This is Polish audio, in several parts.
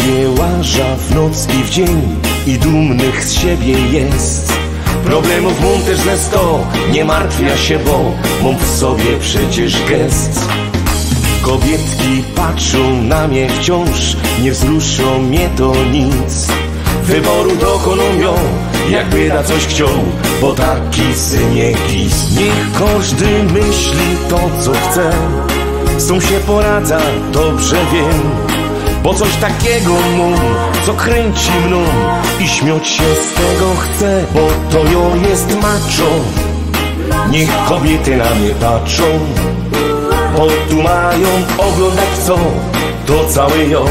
sobie łaża w noc i w dzień i dumnych z siebie jest. Problemów mam też ze 100, nie martwia się, bo mam w sobie przecież gest. Kobietki patrzą na mnie wciąż, nie wzruszą mnie to nic. Wyboru dokonują, jakby na coś chciał, bo taki synie gis. Niech każdy myśli to, co chce, z tą się poradza, dobrze wiem. Bo coś takiego mam, co kręci mną i śmiać się z tego chcę, bo to jo jest macho. Niech kobiety na mnie patrzą, bo tu mają oglądać co, to całe ją.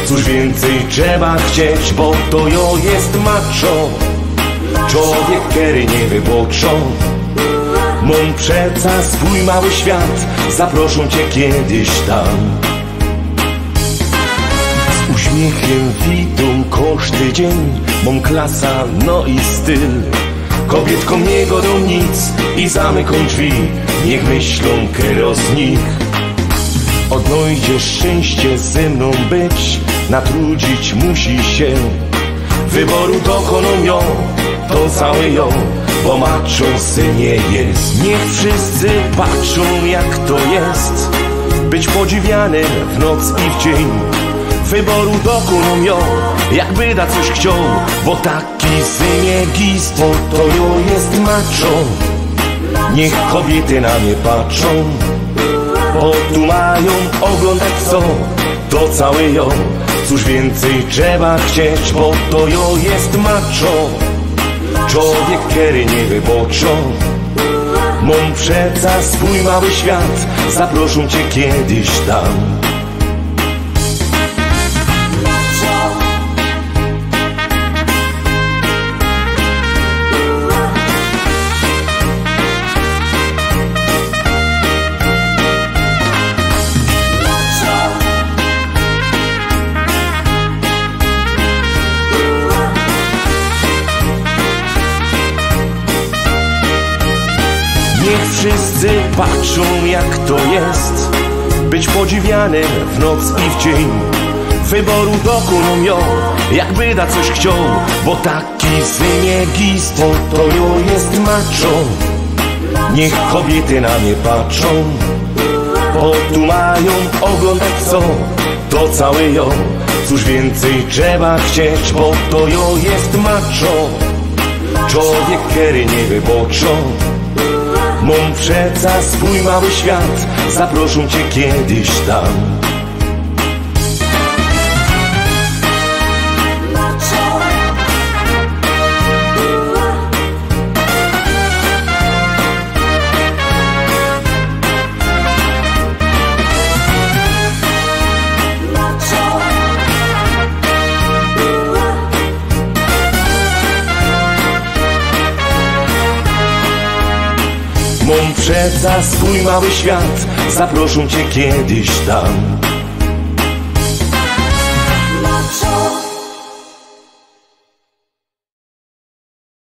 Cóż więcej trzeba chcieć, bo to jo jest macho. Człowiek, który nie wyboczą. Mam przeca swój mały świat, zaproszą cię kiedyś tam. Z uśmiechem widzą każdy dzień, mam klasa, no i styl. Kobietkom nie godą nic i zamykam drzwi, niech myślą kero z nich. Odnajdziesz szczęście ze mną być, natrudzić musi się. Wyboru dokonują, to całe ją, bo maczą synie jest. Niech wszyscy patrzą, jak to jest być podziwianym w noc i w dzień. Wyboru dokonują, jakby da coś chciał, bo taki synie gist, bo to jo jest macho. Niech kobiety na mnie patrzą, bo tu mają oglądać co, to całe ją. Cóż więcej trzeba chcieć, bo to jo jest macho. Człowiek, który nie wyboczą. Mam przeca swój mały świat, zaproszą cię kiedyś tam. Niech wszyscy patrzą, jak to jest być podziwianym w noc i w dzień. Wyboru dokonują, jakby da coś chciał, bo taki synie gist, bo to jo jest macho. Niech kobiety na mnie patrzą, bo tu mają oglądać co, to całe ją. Cóż więcej trzeba chcieć, bo to jo jest macho. Człowiek, który nie wyboczą. Mam przeca swój mały świat, zaproszą cię kiedyś tam. Mam przeca swój mały świat, zaproszą cię kiedyś tam.